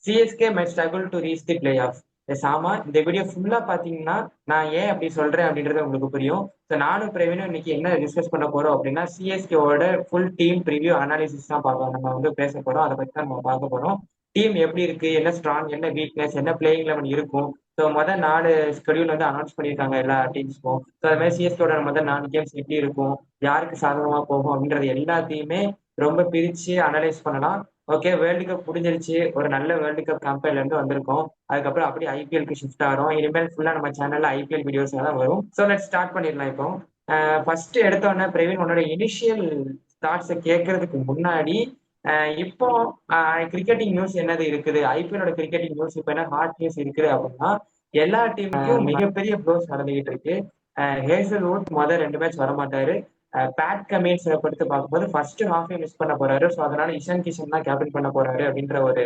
CSK my struggle to reach the play off. ஆமா, இந்த video ஃபுல்லா பாத்தீங்கன்னா நான் ஏன் அப்படி சொல்றேன் அப்படின்றது உங்களுக்கு புரியும். ஸோ நானும் பிரவீனும் இன்னைக்கு என்ன டிஸ்கஸ் பண்ண போறோம் அப்படின்னா சிஎஸ்கேவோட ஃபுல் டீம் ப்ரிவியூ அனாலிசிஸ் தான் பார்க்கலாம். நம்ம வந்து பேச போறோம், அதை பத்தி தான் நம்ம பார்க்க போறோம். டீம் எப்படி இருக்கு, என்ன ஸ்ட்ராங், என்ன வீக்னஸ், என்ன பிளேயிங் லெவன் இருக்கும். ஸோ மொதல் 4 ஸ்கெடியூல் வந்து அனௌன்ஸ் பண்ணியிருக்காங்க எல்லா டீம்ஸ்க்கும். ஸோ அது மாதிரி சிஎஸ்கேவோட மொதல் 4 கேம்ஸ் எப்படி இருக்கும், யாருக்கு சாதகமா போகும் அப்படின்றது எல்லாத்தையுமே ரொம்ப பிரிச்சு அனலைஸ் பண்ணலாம். ஓகே, வேர்ல்டு கப் முடிஞ்சிருச்சு. ஒரு நல்ல வேர்ல்டு கப் கம்பெனில இருந்து வந்திருக்கோம். அதுக்கப்புறம் அப்படியே ஐபிஎல்க்கு ஷிஃப்ட் ஆகிறோம். இனிமேல் ஃபுல்லா நம்ம சேனல்ல ஐபிஎல் வீடியோஸ் தான் வரும். ஸோ லெட் ஸ்டார்ட் பண்ணிடலாம் இப்போ. ஃபர்ஸ்ட் எடுத்தோடனே பிரவீன் உன்னோட இனிஷியல் தாட்ஸை கேட்கறதுக்கு முன்னாடி இப்போ கிரிக்கெட்டிங் நியூஸ் என்னது இருக்குது, ஐபிஎலோட கிரிக்கெட்டிங் நியூஸ் இப்போ என்ன ஹாட் நியூஸ் இருக்குது அப்படின்னா எல்லா டீமுக்கும் மிகப்பெரிய ப்ளோஸ் நடந்துகிட்டு இருக்கு. ஹேசல்வுட் முதல் 2 மேட்ச் வரமாட்டாரு. பேட் கமின்ஸை பொறுத்து பார்க்கும்போது ஃபர்ஸ்ட் ஹாஃபே மிஸ் பண்ண போறாரு. ஸோ அதனால இஷான் கிஷன் தான் கேப்டன் பண்ண போறாரு அப்படின்ற ஒரு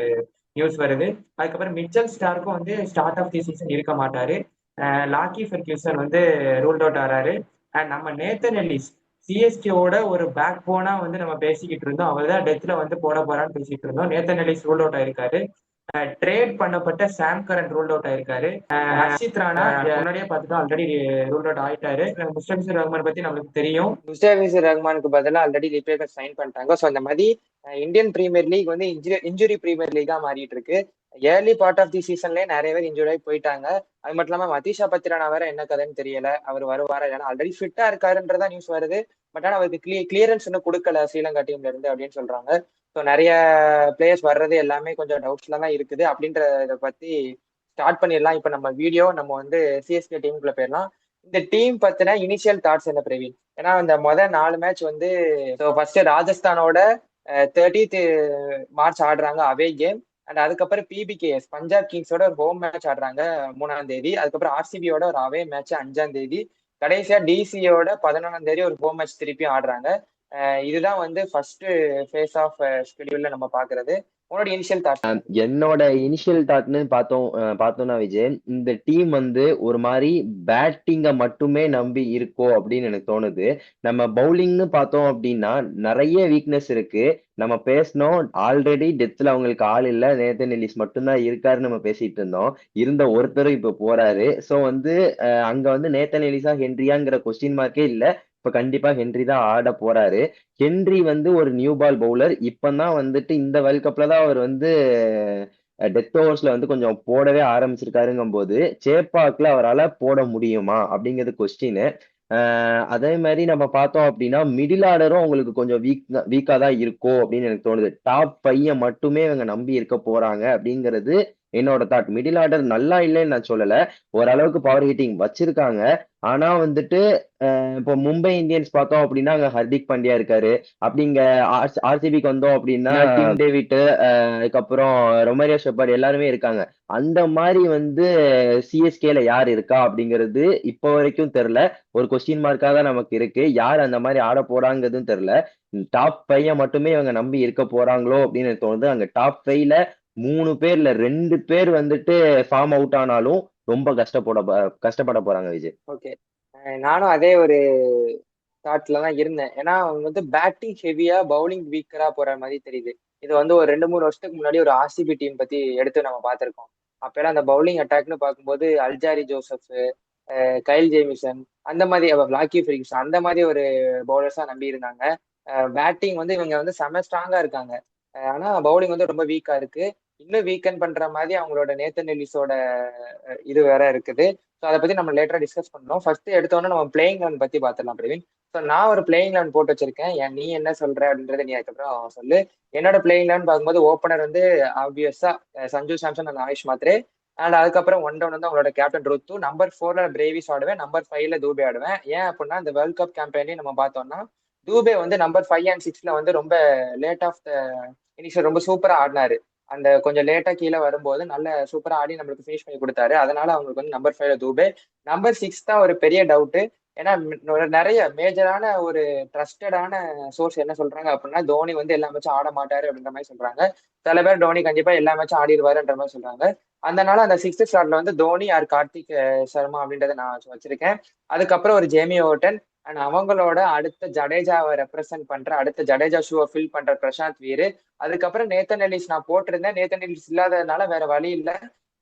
நியூஸ் வருது. அதுக்கப்புறம் மிச்சல் ஸ்டார்க்கும் வந்து ஸ்டார்ட் ஆஃப் தி சீசன் இருக்க மாட்டாரு. லாக்கி ஃபெர்கியூசன் வந்து ரூல்ட் அவுட் ஆறாரு. அண்ட் நம்ம நேத்தன் எல்லிஸ் சிஎஸ்கேவோட ஒரு பேக் போனா வந்து நம்ம பேசிக்கிட்டு இருந்தோம். அவர் தான் டெத்ல வந்து போட போறான்னு பேசிட்டு இருந்தோம். நேத்தன் எல்லிஸ் ரூல் அவுட் ஆயிருக்காரு. ட்ரேட் பண்ணப்பட்ட சாம் கரன் ரூல்ட் அவுட் ஆயிருக்காரு. ஹர்ஷித் ராணா முன்னாடியே பார்த்துட்டோம், ஆல்ரெடி ரூல்ட் அவுட் ஆயிட்டாரு. முஸ்தபிசர் ரஹ்மான் பத்தி நம்மளுக்கு தெரியும். முஸ்தபிசர் ரஹ்மானுக்கு பதிலாக ஆல்ரெடி ரிப்பேர் சைன் பண்ணிட்டாங்க. ஸோ அந்த மாதிரி இந்தியன் பிரீமியர் லீக் வந்து இன்ஜுரி பிரீமியர் லீகா மாறிட்டு இருக்கு. ஏர்லி பார்ட் ஆஃப் தி சீசன்லேயே நிறைய பேர் இன்ஜுரி ஆகி போயிட்டாங்க. அது மட்டும் இல்லாமல் மதீஷா பத்திரானா வேற என்ன கதைன்னு தெரியல, அவர் வருவாரா இல்லைன்னா ஆல்ரெடி ஃபிட்டா இருக்காருன்றதா நியூஸ் வருது. பட் ஆனால் அவருக்கு கிளியரன்ஸ் இன்னும் கொடுக்கல ஸ்ரீலங்கா டீம்ல இருந்து அப்படின்னு சொல்றாங்க. ஸோ நிறைய பிளேயர்ஸ் வர்றது எல்லாமே கொஞ்சம் டவுட்ஸ்ல தான் இருக்குது. அப்படின்றத பத்தி ஸ்டார்ட் பண்ணிடலாம். இப்போ நம்ம வீடியோ நம்ம வந்து சிஎஸ்கே டீமுக்குள்ள போயிடலாம். இந்த டீம் பத்தின இனிஷியல் தாட்ஸ் என்ன பிரவீன்? ஏன்னா இந்த முதல் 4 மேட்ச் வந்து ஃபர்ஸ்ட் ராஜஸ்தானோட 30th மார்ச் ஆடுறாங்க அவே கேம். அண்ட் அதுக்கப்புறம் பிபிகேஎஸ் பஞ்சாப் கிங்ஸோட ஒரு ஹோம் மேட்ச் ஆடுறாங்க 3ஆம் தேதி. அதுக்கப்புறம் ஆர்சிபியோட ஒரு அவே மேட்ச் 5ஆம் தேதி. கடைசியா டிசியோட 11ஆம் தேதி ஒரு ஹோம் மேட்ச் திருப்பி ஆடுறாங்க. இதுதான் வந்து ஃபர்ஸ்ட் ஃபேஸ் ஆஃப் ஸ்கெடியூல்ல நம்ம பாக்குறது. உன்னோட இனிஷியல் தாட்ஸ்? என்னோட இனிஷியல் தாட்னு பார்த்தோம்னா விஜய், இந்த டீம் வந்து ஒரு மாதிரி பேட்டிங்கை மட்டுமே நம்பி இருக்கோ அப்படின்னு எனக்கு தோணுது. நம்ம பவுலிங்னு பார்த்தோம் அப்படின்னா நிறைய வீக்னஸ் இருக்கு. நம்ம பேசணும், ஆல்ரெடி டெத்ல அவங்களுக்கு ஆள் இல்லை, நேத்தன் எல்லிஸ் மட்டும்தான் இருக்காருன்னு நம்ம பேசிட்டு இருந்தோம். இருந்த ஒருத்தரும் இப்ப போறாரு. ஸோ வந்து அங்க வந்து நேத்தன் எல்லிஸா ஹென்ரியாங்கிற கொஸ்டின் மார்க்கே இல்லை. இப்ப கண்டிப்பா ஹென்றி தான் ஆட போறாரு. ஹென்றி வந்து ஒரு நியூ பால் பவுலர். இப்பதான் வந்துட்டு இந்த வேர்ல்ட் கப்ல தான் அவர் வந்து டெத் ஓவர்ஸ்ல வந்து கொஞ்சம் போடவே ஆரம்பிச்சிருக்காருங்கும் போது சேப்பாக்ல அவரால் போட முடியுமா அப்படிங்கிறது கொஸ்டின். அதே மாதிரி நம்ம பார்த்தோம் அப்படின்னா மிடில் ஆர்டரும் அவங்களுக்கு கொஞ்சம் வீக்கா தான் இருக்கும் அப்படின்னு எனக்கு தோணுது. டாப் 5 மட்டுமே இவங்க நம்பி இருக்க போறாங்க அப்படிங்கிறது என்னோட தாட். மிடில் ஆர்டர் நல்லா இல்லைன்னு நான் சொல்லல, ஓரளவுக்கு பவர் ஹிட்டிங் வச்சிருக்காங்க. ஆனா வந்துட்டு இப்போ மும்பை இந்தியன்ஸ் பார்த்தோம் அப்படின்னா அங்க ஹர்திக் பாண்டியா இருக்காரு. அப்படிங்க ஆர்சிபிக்கு வந்தோம் அப்படின்னா டிம் டேவிட், அதுக்கப்புறம் ரொமேரியோ ஷெப்பர்ட் எல்லாருமே இருக்காங்க. அந்த மாதிரி வந்து சிஎஸ்கேல யார் இருக்கா அப்படிங்கிறது இப்போ வரைக்கும் தெரியல. ஒரு கொஸ்டின் மார்க்கா தான் நமக்கு இருக்கு. யார் அந்த மாதிரி ஆட போறாங்கிறதும் தெரியல. டாப் 5 மட்டுமே இவங்க நம்பி இருக்க போறாங்களோ அப்படின்னு எனக்கு தோணுது. அங்க டாப் 5ல 3 பேர்ல 2 பேர் வந்துட்டு ஃபார்ம் அவுட் ஆனாலும் ரொம்ப கஷ்டப்பட போறாங்க விஜய். ஓகே, நானும் அதே ஒரு தாட்ல தான் இருந்தேன். ஏன்னா அவங்க வந்து பேட்டிங் ஹெவியா பவுலிங் வீக்கரா போற மாதிரி தெரியுது. இது வந்து ஒரு 2-3 வருஷத்துக்கு முன்னாடி ஒரு ஆர்சிபி டீம் பத்தி எடுத்து நம்ம பார்த்திருக்கோம். அப்பெல்லாம் அந்த பவுலிங் அட்டாக்னு பார்க்கும்போது அல்ஜாரி ஜோசப், கைல் ஜேமிசன், அந்த மாதிரி லாக்கி ஃபெர்கியூசன் அந்த மாதிரி ஒரு பவுலர்ஸா நம்பி இருந்தாங்க. பேட்டிங் வந்து இவங்க வந்து செம ஸ்ட்ராங்கா இருக்காங்க. ஆனா பவுலிங் வந்து ரொம்ப வீக்கா இருக்கு. இன்னும் வீக்கன் பண்ற மாதிரி அவங்களோட நேத்தன் எல்லிஸோட இது வேற இருக்குது. ஸோ அதை பத்தி நம்ம லேட்டரா டிஸ்கஸ் பண்ணோம். ஃபர்ஸ்ட் எடுத்தோன்னே நம்ம பிளேயிங் லெவன் பத்தி பார்த்துடலாம் பிரவீன். ஸோ நான் ஒரு பிளேயிங் லெவன் போட்டு வச்சிருக்கேன். நீ என்ன சொல்ற அப்படின்றத நீ அதுக்கப்புறம் சொல்லு. என்னோட பிளேயிங் லெவன் பார்க்கும்போது ஓப்பனர் வந்து ஆப்வியஸா சஞ்சு சாம்சன் அண்ட் ஆயுஷ் மாத்ரே. அண்ட் அதுக்கப்புறம் 1 டவுன் வந்து அவங்களோட கேப்டன் ருத்து. நம்பர் 4ல பிரேவிஸ் ஆடுவேன். நம்பர் 5ல தூபே ஆடுவேன். ஏன் அப்படின்னா இந்த வேர்ல்ட் கப் கேம்பெயினையும் நம்ம பார்த்தோம்னா தூபே வந்து நம்பர் 5 அண்ட் 6ல வந்து ரொம்ப லேட் ஆஃப் த இன்னிங்ஸ் ரொம்ப சூப்பரா ஆடினாரு. அந்த கொஞ்சம் லேட்டா கீழே வரும்போது நல்ல சூப்பரா ஆடி நம்மளுக்கு ஃபினிஷ் பண்ணி கொடுத்தாரு. அதனால அவங்களுக்கு வந்து நம்பர் 5ல தூபே. நம்பர் 6 தான் ஒரு பெரிய டவுட். ஏன்னா நிறைய மேஜரான ஒரு ட்ரஸ்டடான சோர்ஸ் என்ன சொல்றாங்க அப்படின்னா தோனி வந்து எல்லா மேட்சும் ஆட மாட்டாரு அப்படின்ற மாதிரி சொல்றாங்க. சில பேர் தோனி கண்டிப்பா எல்லா மேட்சும் ஆடிடுவாருன்ற மாதிரி சொல்றாங்க. அதனால அந்த 6th ஸ்லாட்ல வந்து தோனி ஆர் கார்த்திக் சர்மா அப்படின்றத நான் வச்சிருக்கேன். அதுக்கப்புறம் ஒரு ஜேமி ஓட்டன் அண்ட் அவங்களோட அடுத்த ஜடேஜாவை ரெப்ரசென்ட் பண்ற, அடுத்த ஜடேஜா ஷூவை ஃபில் பண்ற பிரசாந்த் வீரு. அதுக்கப்புறம் நேத்தன் எல்லிஸ் நான் போட்டிருந்தேன். நேத்தன் எல்லிஸ் இல்லாததுனால வேற வழி இல்ல.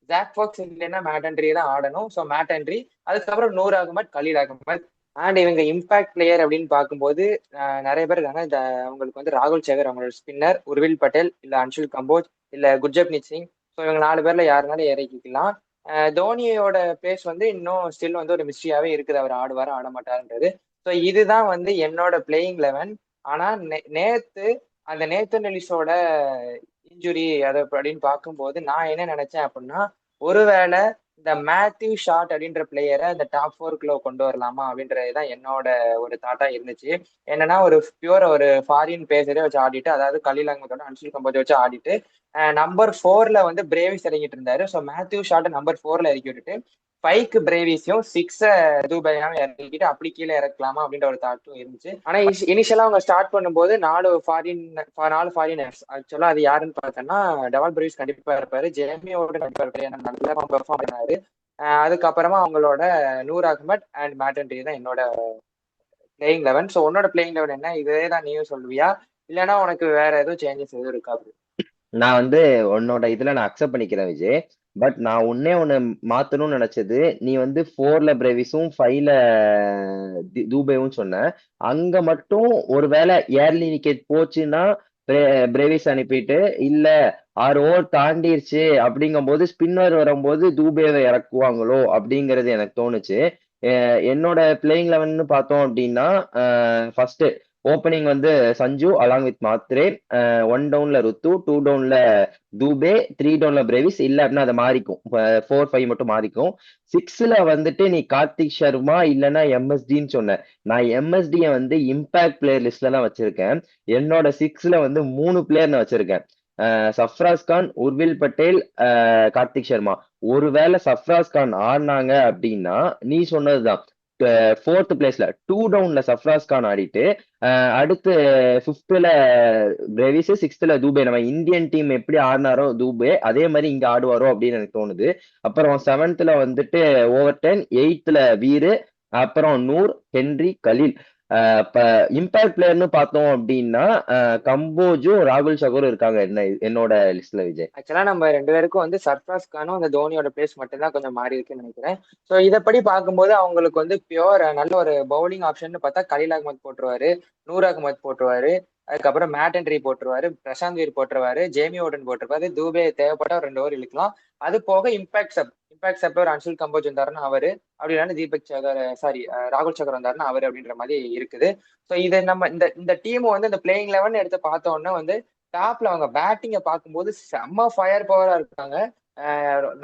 ஜாக் ஃபாக்ஸ் இல்லைன்னா மேட் ஹென்ரி தான் ஆடணும். ஸோ மேட் ஹென்ரி, அதுக்கப்புறம் நூர் அகமத், கலீல் அகமத். அண்ட் இவங்க இம்பாக்ட் பிளேயர் அப்படின்னு பார்க்கும்போது நிறைய பேர் இருக்காங்க. அவங்களுக்கு வந்து ராகுல் சேகர் அவங்களோட ஸ்பின்னர், உர்வில் பட்டேல், இல்ல அன்ஷுல் கம்போஜ், இல்ல குர்ஜப்னீத் சிங். ஸோ இவங்க 4 பேர்ல யாருனாலும் இறக்கிக்கலாம். தோனியோட பிளேஸ் வந்து இன்னும் ஸ்டில் வந்து ஒரு மிஸ்ட்ரியாவே இருக்குது. அவர் ஆடுவாரா ஆட மாட்டாருன்றது. ஸோ இதுதான் வந்து என்னோட பிளேயிங் 11. ஆனா நேத்து அந்த நேத்தன் எலிஸோட இன்ஜுரி அதை அப்படின்னு பார்க்கும்போது நான் என்ன நினைச்சேன் அப்படின்னா, ஒருவேளை இந்த மேத்யூ ஷாட் அப்படின்ற பிளேயரை இந்த டாப் 4க்குள்ள கொண்டு வரலாமா அப்படின்றதுதான் என்னோட ஒரு தாட்டா இருந்துச்சு. என்னன்னா ஒரு பியூர் ஒரு ஃபாரின் பேசரே வச்சு ஆடிட்டு, அதாவது கலீல் அகமதோட அன்ஷுல் கம்போஜ் வச்சு ஆடிட்டு நம்பர் 4ல வந்து பிரேவிஸ் இறங்கிட்டு இருந்தாரு. ஸோ மேத்யூ ஷாட் நம்பர் 4ல இறக்கி விட்டுட்டு 5க்கு பிரேவிஸையும் 6 தூபையாவும் இறக்கிட்டு அப்படி கீழே இறக்கலாமா அப்படின்ற ஒரு தாட்டும் இருந்துச்சு. ஆனா இனிஷியலா அவங்க ஸ்டார்ட் பண்ணும்போது 4 ஃபாரினர்ஸ். ஆக்சுவலா அது யாருன்னு பார்த்தோம்னா டெவால் பிரேவிஸ் கண்டிப்பா இருப்பாரு, ஜேமியோட கண்டிப்பா இருப்பாரு, ஏன்னா நல்லா பெர்ஃபார்ம் பண்ணாரு. அதுக்கப்புறமா அவங்களோட Noor Ahmad and Matt Henry தான் என்னோட பிளேயிங் 11. ஸோ உன்னோட பிளேயிங் 11 என்ன? இதே தான் நீயும் சொல்லுவியா, இல்லைன்னா உனக்கு வேற எதுவும் சேஞ்சஸ் எதுவும் இருக்கா? நான் வந்து உன்னோட இதுல நான் அக்செப்ட் பண்ணிக்கிறேன் விஜய். பட் நான் ஒண்ணு மாத்தணும்னு நினைச்சது, நீ வந்து 4ல பிரேவிஸும் 5ல தூபேவும் சொன்ன. அங்க மட்டும் ஒருவேளை ஏர்லி விக்கெட் போச்சுன்னா பிரேவிஸ் அனுப்பிட்டு, இல்ல 6 ஓவர் தாண்டிருச்சு அப்படிங்கும்போது ஸ்பின்னர் வரும்போது தூபேவை இறக்குவாங்களோ அப்படிங்கிறது எனக்கு தோணுச்சு. என்னோட பிளேயிங் 11 பார்த்தோம் அப்படின்னா, ஃபர்ஸ்ட் ஓப்பனிங் வந்து சஞ்சு அலாங் வித் மாத்ரே, 1 டவுன்ல ருத்து, 2 டவுன்ல தூபே, 3 டவுன்ல பிரேவிஸ், இல்ல அப்படின்னா அதை மாறிக்கும், 4, 5 மட்டும் மாறிக்கும். 6ல வந்துட்டு நீ கார்த்திக் சர்மா இல்லைன்னா எம்எஸ்டின்னு சொன்ன. நான் எம்எஸ்டியை வந்து இம்பாக்ட் பிளேயர் லிஸ்ட்ல தான் வச்சிருக்கேன். என்னோட 6ல வந்து 3 பிளேயர் நான் வச்சிருக்கேன். சஃப்ராஸ் கான், உர்வில் பட்டேல், கார்த்திக் சர்மா. ஒருவேளை சஃப்ராஸ் கான் ஆடினாங்க அப்படின்னா நீ சொன்னதுதான், 4th பிளேஸ்ல 2 டவுன்ல சஃப்ராஸ் கான் ஆடிட்டு, அடுத்து 5th பிரேவிஸ், 6th தூபே. நம்ம இந்தியன் டீம் எப்படி ஆடினாரோ தூபே, அதே மாதிரி இங்க ஆடுவாரோ அப்படின்னு எனக்கு தோணுது. அப்புறம் 7th வந்துட்டு ஓவர்டன், 8th வீரு, அப்புறம் நூர், ஹென்ரி, கலீல். இம்பாக்ட் பிளேயர்னு பார்த்தோம் அப்படின்னா கம்போஜும் ராகுல் சகரும் இருக்காங்க என்னோட லிஸ்ட்ல விஜய். ஆக்சுவலா நம்ம 2 பேருக்கும் வந்து சர்ஃப்ராஸ் கானும் அந்த தோனியோட பிளேஸ் மட்டும் தான் கொஞ்சம் மாறி இருக்குன்னு நினைக்கிறேன். ஸோ இதைப்படி பார்க்கும்போது அவங்களுக்கு வந்து பியோர் நல்ல ஒரு பவுலிங் ஆப்ஷன் பார்த்தா கலீல் அகமத் போட்டுருவாரு, நூர் அகமத் போட்டுருவாரு, அதுக்கப்புறம் மேட் ஹென்ரி போட்டுருவாரு, பிரசாந்த் வீர் போட்டுருவாரு, ஜேமி ஓடன் போட்டிருப்பாரு, தூபே தேவைப்பட்ட ஒரு 2 ஓவர் இழுக்கலாம். அது போக இம்பாக்ட் சப் ஒரு அன்ஷுல் கம்போஜ் வந்தாருன்னா அவரு, அப்படி இல்லைன்னா தீபக் சகர், சாரி ராகுல் சகர் வந்தாருன்னா அவரு அப்படின்ற மாதிரி இருக்குது. ஸோ இதை நம்ம இந்த டீம் வந்து இந்த பிளேயிங் 11 எடுத்து பார்த்தோம்னா வந்து டாப்ல அவங்க பேட்டிங்கை பார்க்கும்போது செம்ம ஃபயர் பவரா இருக்காங்க.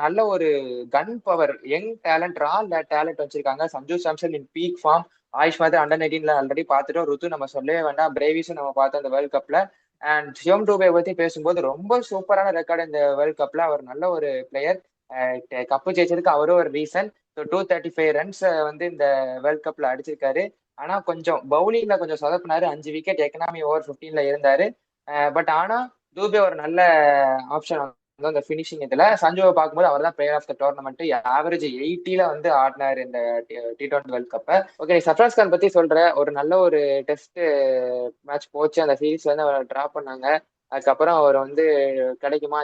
நல்ல ஒரு கன் பவர், யங் டேலண்ட், ரா டேலண்ட் வச்சிருக்காங்க. சஞ்சு சாம்சன் இன் பீக் ஃபார்ம், ஆயுஷ் மாதிரி அண்டர் 19ல ஆல்ரெடி பார்த்துட்டோம், ருத்து நம்ம சொல்லவே வேண்டாம், பிரேவிஸும் நம்ம பார்த்தோம் இந்த வேர்ல்ட் கப்ல. அண்ட் சிவம் டூபே பத்தி பேசும்போது ரொம்ப சூப்பரான ரெக்கார்டு இந்த வேர்ல்ட் கப்ல. அவர் நல்ல ஒரு பிளேயர், கப்பு ஜெயிச்சதுக்கு அவரும் ஒரு ரீசன். 235 ரன்ஸ் வந்து இந்த வேர்ல்ட் கப்ல அடிச்சிருக்காரு. ஆனா கொஞ்சம் பவுலிங்ல கொஞ்சம் சொதப்பினாரு, 5 விக்கெட் எக்கனாமி ஓவர் 15ல இருந்தாரு. பட் ஆனா தூபே ஒரு நல்ல ஆப்ஷன் அந்த பினிஷிங். இதுல சஞ்சுவை பார்க்கும்போது அவர் தான் player of the tournament, average 80ல வந்து ஆடினாரு இந்த T20 வேர்ல்ட் கப்பை. ஓகே, சஃப்ராஸ் கான் பத்தி சொல்ற, ஒரு நல்ல ஒரு டெஸ்ட் மேட்ச் போச்சு, அந்த சீரீஸ்ல வந்து அவர் டிரா பண்ணாங்க. அதுக்கப்புறம் அவர் வந்து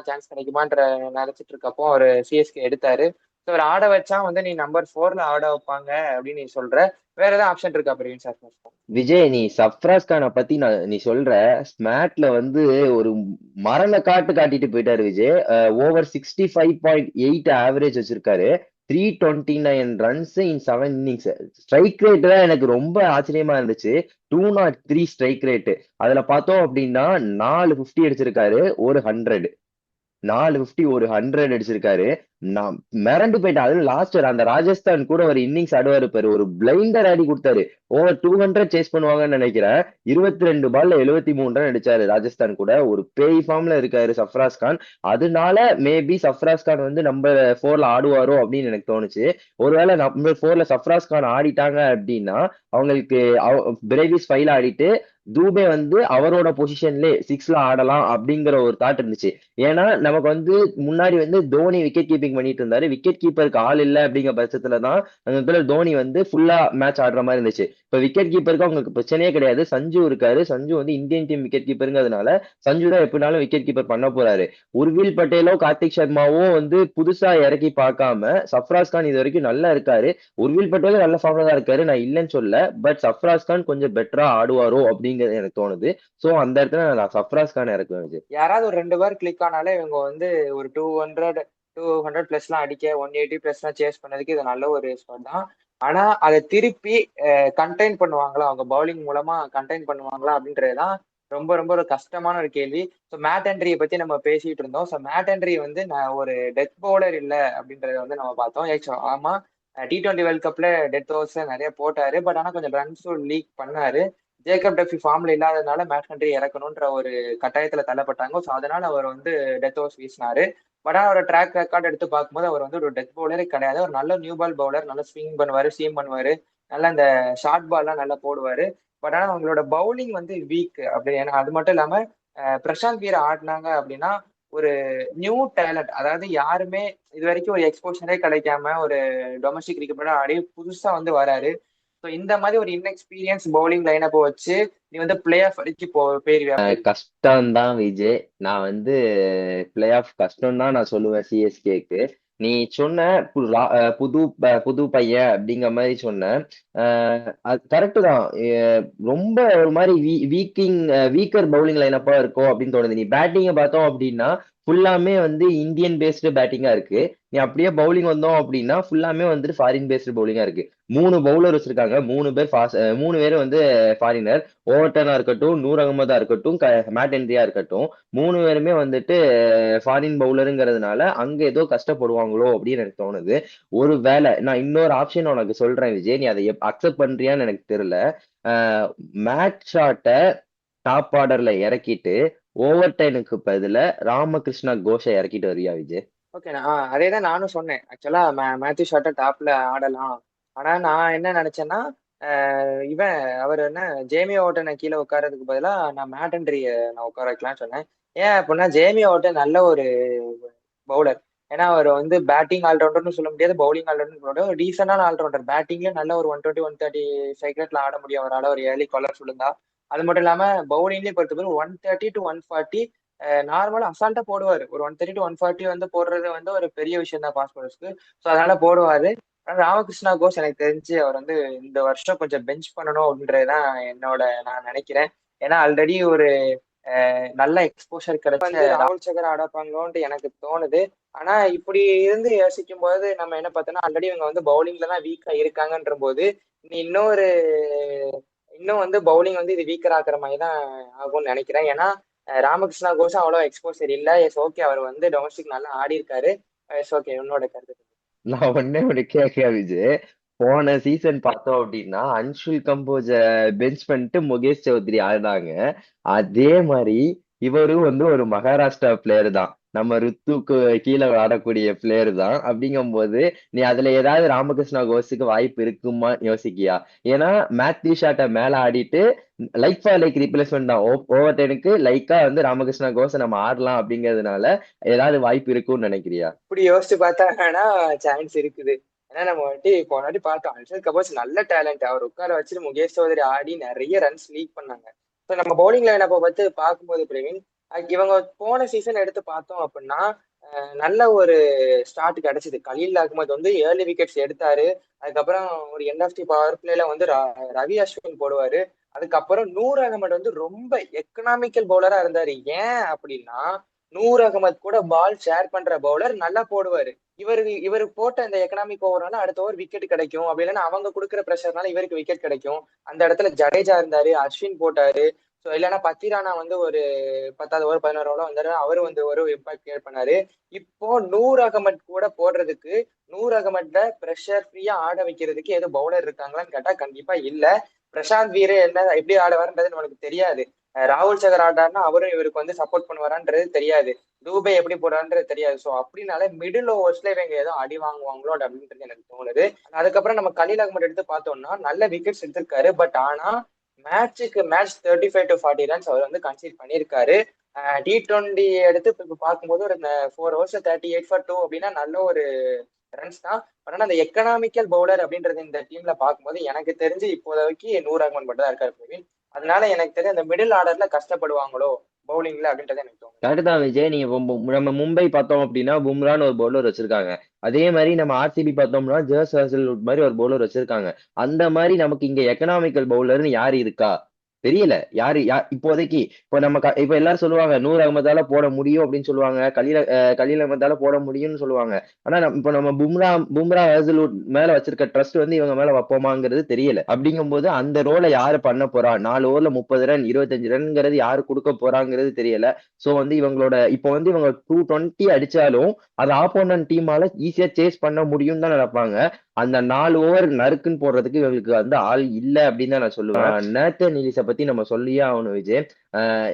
சான்ஸ் கிடைக்குமான்ற நினைச்சிட்டு இருக்கப்போ அவர் சிஎஸ்கே எடுத்தாரு. ஸோ அவர் ஆட வச்சா வந்து நீ நம்பர் 4ல ஆட வைப்பாங்க அப்படின்னு நீ சொல்ற. வேற ஏதாவது ஆப்ஷன் இருக்கா பிரவீன் சார்? விஜய், நீ சஃப்ராஸ் கானை பத்தி நீ சொல்ற, ஸ்மாட்ல வந்து ஒரு மரண காட்டிட்டு போயிட்டாரு விஜய். ஓவர் 65.8 ஆவரேஜ் வச்சிருக்காரு, 329 runs in 7 innings. Strike rate தான் எனக்கு ரொம்ப ஆச்சரியமா இருந்துச்சு, 203 ஸ்ட்ரைக் ரேட். அதுல பார்த்தோம் அப்படின்னா 450 அடிச்சிருக்காரு, ஒரு 100, 450 ஒரு 100 அடிச்சிருக்காரு. நான் மிரண்டு போயிட்டேன். அதுவும் லாஸ்ட் அந்த ராஜஸ்தான் கூட ஒரு இன்னிங்ஸ் ஆடுவாரு பாரு, ஒரு பிளைண்டர் ஆடி கொடுத்தாரு. ஓவர் 200 சேஸ் பண்ணுவாங்கன்னு நினைக்கிறேன். 22 பால்ல 73 ரன் அடிச்சாரு ராஜஸ்தான் கூட. ஒரு பேய் ஃபார்ம்ல இருக்காரு சஃப்ராஸ் கான். அதனால மேபி சஃப்ராஸ் கான் வந்து நம்பர் 4ல ஆடுவாரோ அப்படின்னு எனக்கு தோணுச்சு. ஒருவேளை நம்பர் 4ல சஃப்ராஸ் கான் ஆடிட்டாங்க அப்படின்னா அவங்களுக்கு பிரேவிஸ் 5ல ஆடிட்டு தூபே வந்து அவரோட பொசிஷன்ல 6ல ஆடலாம் அப்படிங்கிற ஒரு தாட் இருந்துச்சு. ஏன்னா நமக்கு வந்து முன்னாடி வந்து தோனி விக்கெட் கீப்பிங் பண்ணிட்டு இருந்தாரு, விக்கெட் கீப்பருக்கு ஆள் இல்லை அப்படிங்கிற பட்சத்துலதான் அந்த இடத்துல தோனி வந்து ஃபுல்லா மேட்ச் ஆடுற மாதிரி இருந்துச்சு. இப்ப விக்கெட் கீப்பருக்கு அவங்களுக்கு பிரச்சனையே கிடையாது. சஞ்சு இருக்காரு. சஞ்சு வந்து இந்தியன் டீம் விக்கெட் கீப்பருங்கிறதுனால சஞ்சு தான் எப்படினாலும் விக்கெட் கீப்பர் பண்ண போறாரு. உர்வில் பட்டேலோ கார்த்திக் சர்மாவோ வந்து புதுசா இறக்கி பார்க்காம சஃப்ராஸ் கான் இது வரைக்கும் நல்லா இருக்காரு. உர்வில் பட்டேலும் நல்ல ஃபார்ம்ல தான் இருக்காரு, நான் இல்லைன்னு சொல்ல. பட் சஃப்ராஸ் கான் கொஞ்சம் பெட்டரா ஆடுவாரோ அப்படிங்கிறது எனக்கு தோணுது. சோ அந்த இடத்துல நான் சஃப்ராஸ் கான் இறக்குவேன் விஜய். யாராவது ஒரு 2 பேர் கிளிக் ஆனாலே இவங்க வந்து ஒரு 200 பிளஸ்லாம் அடிக்க 180 பிளஸ்லாம் சேஸ் பண்ணதுக்கு இது நல்ல ஒரு ஸ்பாட் தான். ஆனா அதை திருப்பி கண்டெயின் பண்ணுவாங்களா, அவங்க பவுலிங் மூலமா கண்டெயின் பண்ணுவாங்களா அப்படின்றதுதான் ரொம்ப ரொம்ப ஒரு கஷ்டமான ஒரு கேள்வி. ஸோ மேட் ஹென்ரியை பத்தி நம்ம பேசிட்டு இருந்தோம். ஸோ மேட் ஹென்ரி வந்து நான் ஒரு டெத் பவுலர் இல்லை அப்படின்றத வந்து நம்ம பார்த்தோம். ஆமா, T20 வேர்ல்ட் கப்ல டெத் ஓவர்ஸ் நிறைய போட்டாரு. பட் ஆனா கொஞ்சம் ரன்ஸும் லீக் பண்ணாரு. ஜேக்கப் டெஃபி ஃபார்ம்ல இல்லாததுனால மேட் ஹென்ரி இறக்கணுன்ற ஒரு கட்டாயத்துல தள்ளப்பட்டாங்க. ஸோ அதனால அவர் வந்து டெத் ஓவர்ஸ் வீசினாரு. பட் ஆனால் அவரோட ட்ராக் ரெக்கார்ட் எடுத்து பார்க்கும்போது அவர் வந்து ஒரு டெத் பவுலரே கிடையாது. ஒரு நல்ல நியூ பால் பவுலர், நல்லா ஸ்விங் பண்ணுவாரு, சீம் பண்ணுவாரு, நல்லா இந்த ஷார்ட் பால்லாம் நல்லா போடுவாரு. பட் ஆனால் அவங்களோட பவுலிங் வந்து வீக் அப்படி. ஏன்னா அது மட்டும் இல்லாம பிரசாந்த் வீர ஆடினாங்க அப்படின்னா ஒரு நியூ டேலண்ட், அதாவது யாருமே இது வரைக்கும் ஒரு எக்ஸ்போஷரே கிடைக்காம ஒரு டொமஸ்டிக் கிரிக்கெட் ஆடி புதுசா வந்து வராரு. ஸோ இந்த மாதிரி ஒரு இன்எக்ஸ்பீரியன்ஸ் பவுலிங் லைனப்பை வச்சு நீ வந்து பிளே ஆஃப் வரைக்கும் போயிருவியா? கஷ்டம் தான் விஜய். நான் வந்து பிளே ஆஃப் கஷ்டம் தான் நான் சொல்லுவேன் சிஎஸ்கேக்கு. நீ சொன்ன புது புது பையன் அப்படிங்கிற மாதிரி சொன்ன. அது கரெக்டு தான். ரொம்ப ஒரு மாதிரி வீக்கர் பவுலிங் லைனப்பா இருக்கும் அப்படின்னு தோணுது. நீ பேட்டிங்கை பார்த்தோம் அப்படின்னா ஃபுல்லாமே வந்து இந்தியன் பேஸ்டு பேட்டிங்கா இருக்கு. நீ அப்படியே பவுலிங் வந்தோம் அப்படின்னா ஃபுல்லாமே வந்துட்டு ஃபாரின் பேஸ்டு பவுலிங்கா இருக்கு. 3 பவுலர் வச்சிருக்காங்க. 3 பேர் வந்து ஃபாரினர். ஓவர்டனா இருக்கட்டும், நூர் அகமதா இருக்கட்டும், மேட் ஹென்ரியா இருக்கட்டும், 3 பேருமே வந்துட்டு ஃபாரின் பவுலருங்கிறதுனால அங்க ஏதோ கஷ்டப்படுவாங்களோ அப்படின்னு எனக்கு தோணுது. ஒரு வேலை நான் இன்னொரு ஆப்ஷன் உனக்கு சொல்றேன் விஜய், நீ அதை அக்செப்ட் பண்றியான்னு எனக்கு தெரியல. மேட் ஷாட்டை டாப் ஆர்டர்ல இறக்கிட்டு ஓவர் டைனுக்கு பதிலா ராமகிருஷ்ணா கோஷை இறக்கிட்டு வரியா விஜய்? ஓகே, அதே தான் நானும் சொன்னேன். ஆக்சுவலா மேத்யூ ஷாட்டை டாப்ல ஆடலாம். ஆனா நான் என்ன நினைச்சேன்னா இவன் அவர் என்ன ஜேமி ஓட்டனை கீழே உட்காரதுக்கு பதிலா நான் மேட் ஹென்ரியை நான் உட்கார வைக்கலாம்னு சொன்னேன். ஏன் அப்படின்னா ஜேமி ஓட்டன் நல்ல ஒரு பவுலர். ஏன்னா அவர் வந்து பேட்டிங் ஆல்ரவுண்டர்னு சொல்ல முடியாது, பவுலிங் ஆல்ரவுண்டர் சொல்ல முடியாது. ஒரு டீசெண்டான ஆல்ரவுண்டர். பேட்டிங்ல நல்ல ஒரு 120 130 சைக்கிள்ல ஆட முடியும் அவரால், ஒரு ஏர்லி காலர் சொல்லுந்தா. அது மட்டும் இல்லாம பவுலிங்லயும் பொறுத்தவரை 130 to 140 நார்மலா அசால்ட்டா போடுவாரு. ஒரு 130 to 140 வந்து போடுறது வந்து ஒரு பெரிய விஷயம் தான் ஃபாஸ்ட் பவுலர்ஸ்க்கு. ஸோ அதனால போடுவாரு. ஆனா ராமகிருஷ்ணா கோஷ் எனக்கு தெரிஞ்சு அவர் வந்து இந்த வருஷம் கொஞ்சம் பெஞ்ச் பண்ணணும் அப்படின்றதுதான் நான் நினைக்கிறேன். ஏன்னா ஆல்ரெடி ஒரு நல்ல எக்ஸ்போஷர் கிடைச்சு ராகுல் சகர் ஆடப்பாங்களோன்ட்டு எனக்கு தோணுது. ஆனா இப்படி இருந்து யோசிக்கும் போது நம்ம என்ன பார்த்தோம்னா ஆல்ரெடி இவங்க வந்து பவுலிங்ல தான் வீக்கா இருக்காங்கன்ற போது இன்னும் வந்து பவுலிங் வந்து இது வீக்கர் ஆக்குற மாதிரி தான் ஆகும்னு நினைக்கிறேன். ஏன்னா ராமகிருஷ்ணா கோஷ் அவ்வளோ எக்ஸ்போசர் இல்லை. எஸ் ஓகே, அவர் வந்து டொமஸ்டிக் நல்லா ஆடி இருக்காரு. எஸ் ஓகே, உன்னோட கருத்து. நான் ஒண்ணு கேட்க விஜய். போன சீசன் பார்த்தோம் அப்படின்னா அன்ஷுல் கம்போஜ பெஞ்ச் பண்ணிட்டு முகேஷ் சௌத்ரி ஆடினாங்க. அதே மாதிரி இவரும் வந்து ஒரு மகாராஷ்டிரா பிளேயர் தான், நம்ம ருத்துக்கு கீழே ஆடக்கூடிய பிளேயர் தான். அப்படிங்கும்போது நீ அதுல ஏதாவது ராமகிருஷ்ணா கோஷுக்கு வாய்ப்பு இருக்குமா யோசிக்கியா? ஏன்னா மேத்யூ ஷாட்டை மேல ஆடிட்டு லைக் ஃபார் லைக் ரீப்ளேஸ்மெண்ட் தான். ஓவர் டெனுக்கு லைக்கா வந்து ராமகிருஷ்ணா கோஷை நம்ம ஆடலாம் அப்படிங்கிறதுனால ஏதாவது வாய்ப்பு இருக்கும்னு நினைக்கிறியா? இப்படி யோசிச்சு பார்த்தாங்கன்னா சான்ஸ் இருக்குது. ஏன்னா நம்ம போன வாட்டி பார்த்தோம், அன்ஷல் கபோஸ் நல்ல டேலண்ட். அவர் உட்கார வச்சுட்டு முகேஷ் சௌத்ரி ஆடி நிறைய ரன்ஸ் லீக் பண்ணாங்க. ஸோ நம்ம பவுலிங் லைனப்பை பார்த்து பார்க்கும்போது பிரவீன், இவங்க போன சீசன் எடுத்து பார்த்தோம் அப்படின்னா நல்ல ஒரு ஸ்டார்ட் கிடைச்சது. கலீல் அகமது வந்து ஏர்லி விக்கெட்ஸ் எடுத்தாரு. அதுக்கப்புறம் ஒரு எண்ட் ஆஃப் தி பவர் பிளேல வந்து ரவி அஸ்வின் போடுவாரு. அதுக்கப்புறம் நூர் அகமது வந்து ரொம்ப எக்கனாமிக்கல் பவுலரா இருந்தாரு. ஏன் அப்படின்னா நூர் அகமது கூட பால் ஷேர் பண்ற பவுலர் நல்லா போடுவாரு. இவரு போட்ட இந்த எக்கனாமிக் ஓவர்னால அடுத்த ஓவர் விக்கெட் கிடைக்கும். அப்படி இல்லைன்னா அவங்க கொடுக்குற ப்ரெஷர்னால இவருக்கு விக்கெட் கிடைக்கும். அந்த இடத்துல ஜடேஜா இருந்தாரு, அஸ்வின் போட்டாரு. ஸோ இல்லைன்னா பத்திரானா வந்து ஒரு 10வது ஓவர் 11 ஓவர் வந்தாரு, அவரு வந்து ஒரு இம்பாக்ட் கிரியேட் பண்ணாரு. இப்போ நூர் அகமது கூட போடுறதுக்கு, நூர் அகமத ப்ரெஷர் ஃப்ரீயா ஆட வைக்கிறதுக்கு ஏதோ பவுலர் இருக்காங்களான்னு கேட்டா கண்டிப்பா இல்ல. பிரசாந்த் வீர என்ன எப்படி ஆடுவாருன்றது நமக்கு தெரியாது. ராகுல் சகர் ஆடாருன்னா அவரும் இவருக்கு வந்து சப்போர்ட் பண்ணுவாரான்றது தெரியாது. தூபே எப்படி போறான்றது தெரியாது. ஸோ அப்படின்னால மிடில் ஓவர்ஸ்ல இவங்க ஏதோ அடி வாங்குவாங்களோ அப்படின்றது எனக்கு தோணுது. அதுக்கப்புறம் நம்ம கலீல் அகமது எடுத்து பார்த்தோம்னா நல்ல விக்கெட்ஸ் எடுத்திருக்காரு. பட் ஆனா மேட்ச் 35 to 40 ரன்ஸ் அவர் வந்து கன்சீட் பண்ணியிருக்காரு. T20 எடுத்து இப்ப பார்க்கும்போது ஒரு 4 overs 38 for 2 அப்படின்னா நல்ல ஒரு ரன்ஸ் தான். ஆனா அந்த எக்கனாமிக்கல் பவுலர் அப்படின்றது இந்த டீம்ல பார்க்கும்போது எனக்கு தெரிஞ்சு இப்போதைக்கு நூர் ரஹ்மான் மட்டும் தான் இருக்காரு பிரவீன். அதனால எனக்கு தெரிஞ்சு அந்த மிடில் ஆர்டர்ல கஷ்டப்படுவாங்களோ பவுலிங்ல அப்படின்றது எனக்கு தோணுது. கரெக்ட் தான் விஜய். நீங்க நம்ம மும்பை பார்த்தோம் அப்படின்னா பும்ரான்னு ஒரு பவுலர் வச்சிருக்காங்க. அதே மாதிரி நம்ம ஆர்சிபி பார்த்தோம்னா ஜேஸ் ஹேசல்வுட் மாதிரி ஒரு பவுலர் வச்சிருக்காங்க. அந்த மாதிரி நமக்கு இங்க எக்கனாமிக்கல் பவுலர்னு யாரு இருக்கா தெரியல. இப்போதைக்கு இப்போ இப்ப எல்லாரும் சொல்லுவாங்க நூர் அகமதால போட முடியும் அப்படின்னு சொல்லுவாங்க. கலீல் அகமதால போட முடியும்னு சொல்லுவாங்க. ஆனா இப்போ நம்ம பும்ரா ஹேசல்வுட் மேல வச்சிருக்க ட்ரஸ்ட் வந்து இவங்க மேல வைப்போமாங்கிறது தெரியல. அப்படிங்கும்போது அந்த ரோலை யாரு பண்ண போறா, 4 ஓவர்ல 30 ரன் 25 ரன்ங்கிறது யாரு கொடுக்க போறாங்கிறது தெரியல. சோ வந்து இப்போ வந்து இவங்க 220 அடிச்சாலும் அது ஆப்போனன்ட் டீமால ஈஸியா சேஸ் பண்ண முடியும்னு தான் நினைப்பாங்க. அந்த 4 ஓவர் நறுக்குன்னு போடுறதுக்கு இவங்களுக்கு வந்து ஆள் இல்ல அப்படின்னு தான் நான் சொல்லுவேன். நேத்தன் எலிஸை பத்தி நம்ம சொல்லியே ஆகணும் விஜய்.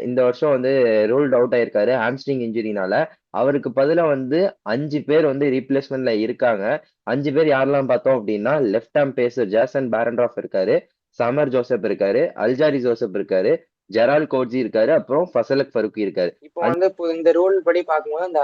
இந்த வருஷம் வந்து ரூல்ட் அவுட் ஆயிருக்காரு ஹாம்ஸ்ட்ரிங் இன்ஜுரினால. அவருக்கு பதிலா வந்து 5 பேர் வந்து ரீப்ளேஸ்மெண்ட்ல இருக்காங்க. 5 பேர் யாரெல்லாம் பார்த்தோம் அப்படின்னா லெஃப்ட் ஆர்ம் பேசர் ஜாசன் பேரன்ட்ராஃப் இருக்காரு, சமர் ஜோசப் இருக்காரு, அல்ஜாரி ஜோசப் இருக்காரு, ஜெரால் கோட்ஜி இருக்காரு, அப்புறம் ஃபசலக் ஃபருக்கி இருக்காரு. இப்போ வந்து இப்போ இந்த ரூல் படி பார்க்கும்போது அந்த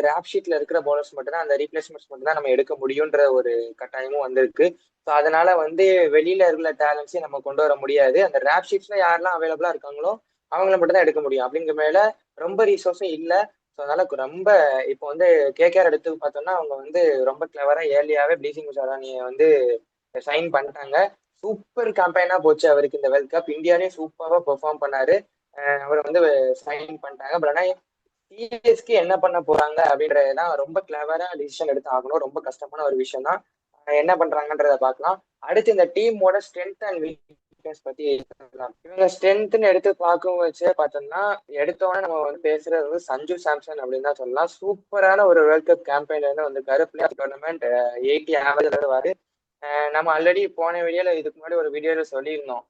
ரேப் ஷீட்ல இருக்கிற பவுலர்ஸ் மட்டும் தான் அந்த ரீப்ளேஸ்மெண்ட்ஸ் மட்டும் தான் நம்ம எடுக்க முடியுன்ற ஒரு கட்டாயமும் வந்திருக்கு. ஸோ அதனால வந்து வெளியில இருக்கிற டேலண்ட்ஸையும் நம்ம கொண்டு வர முடியாது. அந்த ரேப் ஷீட்ஸ்ல யாரெல்லாம் அவைலபிளா இருக்காங்களோ அவங்கள மட்டும் தான் எடுக்க முடியும். அப்படிங்கிற மேல ரொம்ப ரீசோர்ஸும் இல்லை. ஸோ அதனால ரொம்ப இப்போ வந்து கேகேஆர் எடுத்து பார்த்தோம்னா அவங்க வந்து ரொம்ப கிளவரா ஏர்லியாவே ப்ளீசிங் உஷாரானியை வந்து சைன் பண்ணிட்டாங்க. சூப்பர் கேம்பெயினா போச்சு அவருக்கு இந்த வேர்ல்ட் கப். இந்தியாலையும் சூப்பரா பெர்ஃபார்ம் பண்ணாரு. அவரை வந்து சைன் பண்ணிட்டாங்க. பட் ஆனா சிஎஸ்கே என்ன பண்ண போறாங்க அப்படின்றதுதான் ரொம்ப கிளவரா டிசிஷன் எடுத்து ஆகணும். ரொம்ப கஷ்டமான ஒரு விஷயம் தான். என்ன பண்றாங்கன்றத பார்க்கலாம். அடுத்து இந்த டீமோட ஸ்ட்ரென்த் அண்ட் வீக்னஸ் பத்தி பேசலாம். இவங்க ஸ்ட்ரென்த்னு எடுத்து பார்க்கும் வச்சு பார்த்தோம்னா எடுத்தோடனே நம்ம வந்து பேசுறது வந்து சஞ்சு சாம்சன் அப்படின்னு தான் சொல்லலாம். சூப்பரான ஒரு வேர்ல்ட் கப் கேம்பெயின்ல இருந்து வந்திருக்காரு. பிளேயர் டோர்னமெண்ட் 80 ஆவரேஜ் வருவாரு. நம்ம ஆல்ரெடி போன வீடியோல இதுக்கு முன்னாடி ஒரு வீடியோல சொல்லியிருந்தோம்.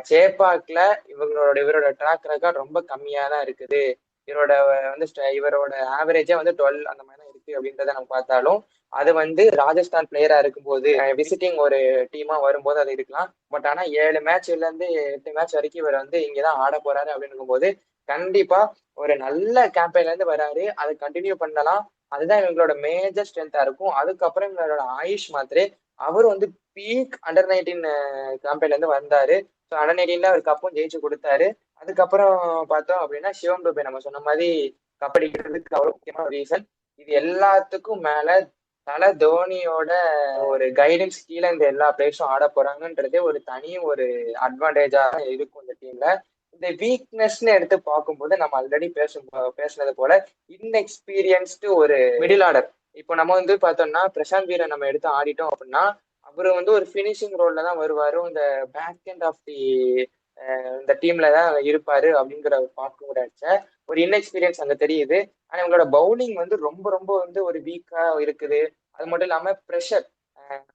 சேப்பாக்ல இவரோட ட்ராக் ரெக்கார்ட் ரொம்ப கம்மியா தான் இருக்குது. இவரோட ஆவரேஜே வந்து 12 அந்த மாதிரி தான் இருக்கு அப்படின்றத நம்ம பார்த்தாலும் அது வந்து ராஜஸ்தான் பிளேயரா இருக்கும்போது விசிட்டிங் ஒரு டீமா வரும்போது அது இருக்கலாம். பட் ஆனா 7 மேட்ச்ல இருந்து 8 மேட்ச் வரைக்கும் இவர் வந்து இங்கதான் ஆட போறாரு அப்படின்னு போது கண்டிப்பா ஒரு நல்ல கேம்பெயின்ல இருந்து வராரு. அதை கண்டினியூ பண்ணலாம். அதுதான் இவங்களோட மேஜர் ஸ்ட்ரென்த்தா இருக்கும். அதுக்கப்புறம் இவங்களோட ஆயுஷ் மாத்திரே அவர் வந்து பீக் அண்டர் 19 கேம்பெயின்ல இருந்து வந்தாரு. ஸோ அண்டர் 19ல அவர் கப்பும் ஜெயிச்சு கொடுத்தாரு. அதுக்கப்புறம் பார்த்தோம் அப்படின்னா சிவம் துபே நம்ம சொன்ன மாதிரி கப்படிக்கிறதுக்கு அவ்வளவு முக்கியமான ரீசன். இது எல்லாத்துக்கும் மேல தல தோனியோட ஒரு கைடன்ஸ் கீழே இந்த எல்லா பிளேயர்ஸும் ஆட போறாங்கன்றதே ஒரு தனி ஒரு அட்வான்டேஜா இருக்கும் இந்த டீம்ல. இந்த வீக்னஸ்ன்னு எடுத்து பார்க்கும்போது நம்ம ஆல்ரெடி பேசுனது போல இன்எக்ஸ்பீரியன்ஸ்டு ஒரு மிடில் ஆர்டர். இப்போ நம்ம வந்து பார்த்தோம்னா பிரசாந்த் வீரன் நம்ம எடுத்து ஆடிட்டோம் அப்படின்னா அவரு வந்து ஒரு ஃபினிஷிங் ரோல்ல தான் வருவாரு. இந்த பேக் எண்ட் ஆஃப் தி இந்த டீம்ல தான் இருப்பாரு அப்படிங்கிற பார்க்க முடியாச்ச ஒரு இன்எக்ஸ்பீரியன்ஸ் அங்க தெரியுது. ஆனா இவங்களோட பவுலிங் வந்து ரொம்ப ரொம்ப வந்து ஒரு வீக்கா இருக்குது. அது மட்டும் இல்லாம ப்ரெஷர்,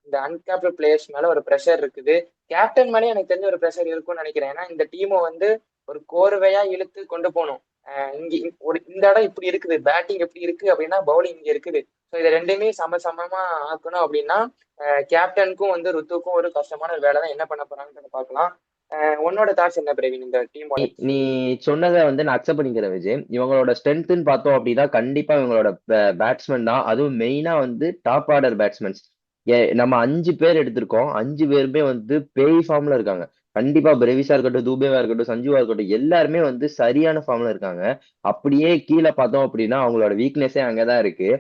இந்த அன்கேப்டு பிளேயர்ஸ் மேல ஒரு ப்ரெஷர் இருக்குது. கேப்டன் மேலே எனக்கு தெரிஞ்ச ஒரு ப்ரெஷர் இருக்கும்னு நினைக்கிறேன். ஏன்னா இந்த டீமை வந்து ஒரு கோர்வையா இழுத்து கொண்டு போகணும். இங்க இந்த இடம் இப்படி இருக்குது, பேட்டிங் எப்படி இருக்கு அப்படின்னா பவுலிங் இங்க இருக்குது. ஸோ இதை ரெண்டுமே சமமா ஆக்கணும் அப்படின்னா கேப்டனுக்கும் வந்து ருத்துக்கும் ஒரு கஷ்டமான வேலை தான். என்ன பண்ண போறாங்கன்னு பார்க்கலாம். உன்னோட தாட்ஸ் என்ன பிரவீன் இந்த டீமோட? நீ சொன்னதை வந்து நான் அக்செப்ட் பண்ணிக்கிறேன் விஜய். இவங்களோட ஸ்ட்ரென்த்னு பார்த்தோம் அப்படின்னா கண்டிப்பா இவங்களோட பேட்ஸ்மேன் தான். அதுவும் மெயினா வந்து டாப் ஆர்டர் பேட்ஸ்மேன்ஸ். நம்ம 5 பேர் எடுத்திருக்கோம். 5 பேருமே வந்து பேய் ஃபார்ம்ல இருக்காங்க. கண்டிப்பா பிரவிஸா இருக்கட்டும், தூபேவா இருக்கட்டும், சஞ்சுவா இருக்கட்டும், எல்லாருமே வந்து சரியான ஃபார்ம்ல இருக்காங்க. அப்படியே கீழே பார்த்தோம் அப்படின்னா அவங்களோட வீக்னஸே அங்கதான் இருக்கு.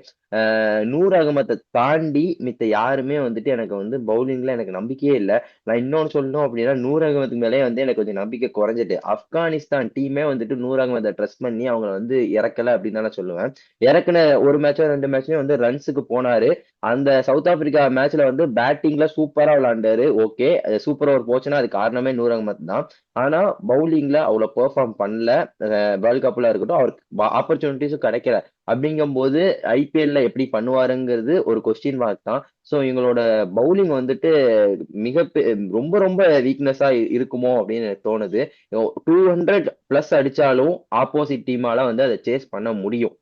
நூர் அகமத்தை தாண்டி மித்த யாருமே வந்துட்டு எனக்கு வந்து பவுலிங்ல எனக்கு நம்பிக்கையே இல்லை. நான் இன்னொன்னு சொல்லணும் அப்படின்னா நூர் அகமதுக்கு மேலே வந்து எனக்கு கொஞ்சம் நம்பிக்கை குறைஞ்சிட்டு. ஆப்கானிஸ்தான் டீமே வந்துட்டு நூர் அகமதை ட்ரஸ்ட் பண்ணி அவங்கள வந்து இறக்கல அப்படின்னு தான் நான் சொல்லுவேன். இறக்குன ஒரு மேட்சோ 2 மேட்ச்லயும் வந்து ரன்ஸுக்கு போனாரு. அந்த சவுத் ஆப்பிரிக்கா மேட்ச்ல வந்து பேட்டிங்ல சூப்பரா விளையாண்டாரு. ஓகே, சூப்பர் ஓவர் போச்சுன்னா அது காரணமே நூர் அகமத் தான். ஆனா பவுலிங்ல அவ்வளவு பெர்ஃபார்ம் பண்ணல. வேர்ல்ட் கப்ல இருக்கட்டும் அவருக்கு ஆப்பர்ச்சுனிட்டிஸும் கிடைக்கல. அப்படிங்கும்போது ஐபிஎல்ல எப்படி பண்ணுவாருங்கிறது ஒரு கொஸ்டின் மார்க் தான். ஸோ இவங்களோட பவுலிங் வந்துட்டு மிக ரொம்ப ரொம்ப வீக்னஸா இருக்குமோ அப்படின்னு எனக்கு தோணுது. 200+ அடிச்சாலும் ஆப்போசிட் டீமால வந்து அதை சேஸ் பண்ண முடியும்.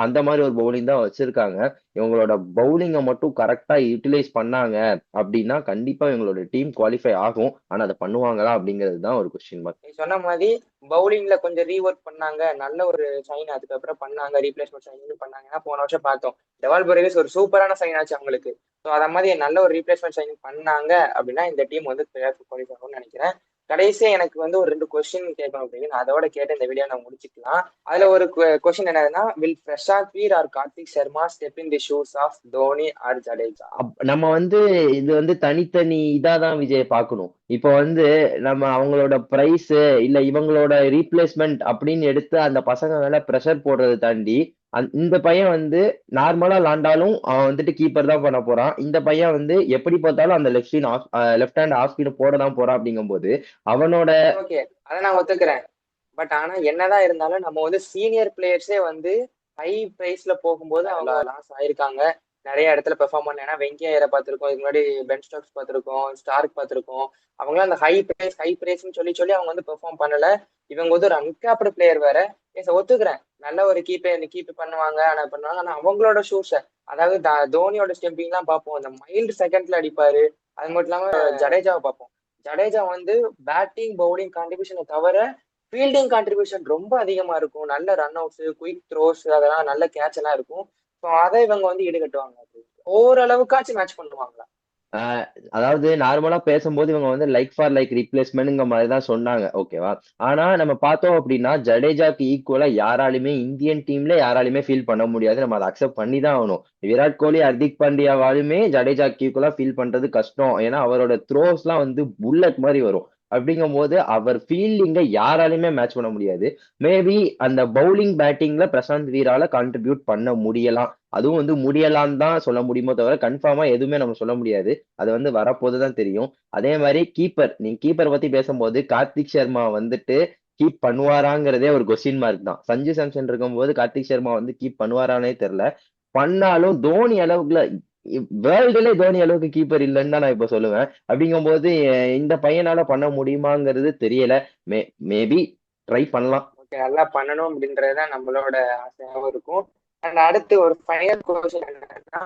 அந்த மாதிரி ஒரு பவுலிங் தான் வச்சிருக்காங்க. இவங்களோட பவுலிங்கை மட்டும் கரெக்டா யூட்டிலைஸ் பண்ணாங்க அப்படின்னா கண்டிப்பா இவங்களோட டீம் குவாலிஃபை ஆகும். ஆனா அதை பண்ணுவாங்களா அப்படிங்கிறது தான் ஒரு கொஸ்டின் மார்க். நீ சொன்ன மாதிரி பவுலிங்ல கொஞ்சம் ரீஒர்க் பண்ணாங்க, நல்ல ஒரு சைன் அதுக்கப்புறம் பண்ணாங்க, ரீப்ளேஸ்மெண்ட் சைன் பண்ணாங்கன்னா போன வருஷம் பார்த்தோம் டெவால் பரேவிஸ் ஒரு சூப்பரான சைன் ஆச்சு அவங்களுக்கு. ஸோ அத மாதிரி நல்ல ஒரு ரீப்ளேஸ்மெண்ட் சைன் பண்ணாங்க அப்படின்னா இந்த டீம் வந்து பிளே ஆஃப் குவாலிஃபை ஆகும்னு நினைக்கிறேன். கடைசியா எனக்கு வந்து ஒரு 2 கொஸ்டின் கேட்கணும் அப்படின்னு நான் அதோட கேட்டு இந்த வீடியோ நான் முடிச்சுக்கலாம். அதுல ஒரு கொஸ்டின் என்னதுன்னா, will Prashant Veer or Kartik Sharma step in the shoes of Dhoni or Jadeja? நம்ம வந்து இது வந்து தனித்தனி இதாதான் விஜய் பார்க்கணும். இப்போ வந்து நம்ம அவங்களோட பிரைஸ் இல்ல இவங்களோட ரீப்ளேஸ்மெண்ட் அப்படின்னு எடுத்து அந்த பசங்க மேல ப்ரெஷர் போடுறதை தாண்டி இந்த பையன் வந்து நார்மலா விளாண்டாலும் அவன் வந்துட்டு கீப்பர் தான் பண்ண போறான். இந்த பையன் வந்து எப்படி பார்த்தாலும் அந்த லெஃப்ட் ஹேண்ட் ஆஃப் ஸ்பின் போட தான் போறான். அப்படிங்கும்போது அவனோட ஓகே, அதை நான் ஒத்துக்கிறேன். பட் ஆனா என்னதான் இருந்தாலும் நம்ம வந்து சீனியர் பிளேயர்ஸே வந்து ஹை பிரைஸ்ல போகும்போது அவங்க லாஸ் ஆயிருக்காங்க. நிறைய இடத்துல பெர்ஃபார்ம் பண்ணல. ஏன்னா வெங்கய்யா ஐயரை பார்த்திருக்கோம், இதுக்கு முன்னாடி பென் ஸ்டோக்ஸ் பார்த்திருக்கோம், ஸ்டார்க் பார்த்திருக்கோம். அவங்களாம் அந்த ஹை பிரைஸ்ன்னு சொல்லி சொல்லி அவங்க வந்து பெர்ஃபார்ம் பண்ணல. இவங்க வந்து ஒரு அன்கேப்டு பிளேயர் வேற. ஒத்துக்கிறேன், நல்ல ஒரு கீப் பண்ணுவாங்க, ஆனா அவங்களோட ஷூஸ், அதாவது தோனியோட ஸ்டெம்பிங் எல்லாம் பார்ப்போம், அந்த மைல்டு செகண்ட்ல அடிப்பாரு. அது மட்டும் இல்லாம ஜடேஜாவை பார்ப்போம். ஜடேஜா வந்து பேட்டிங் பவுலிங் கான்ட்ரிபியூஷனை தவிர ஃபீல்டிங் கான்ட்ரிபியூஷன் ரொம்ப அதிகமா இருக்கும். நல்ல ரன் அவுட்ஸ், குயிக் த்ரோஸ், அதெல்லாம் நல்ல கேட்ச் எல்லாம் இருக்கும். ஸோ அதை இவங்க வந்து ஈடுகட்டுவாங்க. ஓரளவுக்காச்சும் மேட்ச் பண்ணுவாங்களா? அதாவது நார்மலா பேசும்போது இவங்க வந்து லைக் ஃபார் லைக் ரீப்ளேஸ்மெண்ட்ங்கிற மாதிரி தான் சொன்னாங்க. ஓகேவா? ஆனா நம்ம பார்த்தோம் அப்படின்னா ஜடேஜாக்கு ஈக்குவலா யாராலுமே இந்தியன் டீம்ல யாராலுமே ஃபீல் பண்ண முடியாது. நம்ம அதை அக்செப்ட் பண்ணி தான் ஆகணும். விராட் கோலி, ஹர்திக் பாண்டியாவாலுமே ஜடேஜாக்கு ஈக்குவலா ஃபீல் பண்றது கஷ்டம். ஏன்னா அவரோட த்ரோஸ் எல்லாம் வந்து புல்லட் மாதிரி வரும். அப்படிங்கும்போது அவர் ஃபீல்டிங்க யாராலுமே மேட்ச் பண்ண முடியாது. மேபி அந்த பவுலிங் பேட்டிங்ல பிரசாந்த் வீரால கான்ட்ரிபியூட் பண்ண முடியலாம். அதுவும் வந்து முடியலான்னு தான் சொல்ல முடியுமோ தவிர கன்ஃபார்மா எதுவுமே நம்ம சொல்ல முடியாது. அது வந்து வரப்போதுதான் தெரியும். அதே மாதிரி நீங்க கீப்பர் பத்தி பேசும்போது கார்த்திக் சர்மா வந்துட்டு கீப் பண்ணுவாராங்கிறதே ஒரு கொஸ்டின் மார்க் தான். சஞ்சு சாம்சன் இருக்கும்போது கார்த்திக் சர்மா வந்து கீப் பண்ணுவாரானே தெரியல. பண்ணாலும் தோனி அளவுக்குல வேர்ல்டுல தோனி அளவுக்கு கீப்பர் இல்லைன்னு தான் நான் இப்ப சொல்லுவேன். அப்படிங்கும்போது இந்த பையனால பண்ண முடியுமாங்கிறது தெரியல. மேபி ட்ரை பண்ணலாம். ஓகே, நல்லா பண்ணணும் அப்படின்றதுதான் நம்மளோட ஆசையாகவும் இருக்கும். அண்ட் அடுத்து ஒரு ஃபைனல் கொஸ்டின் என்னன்னா,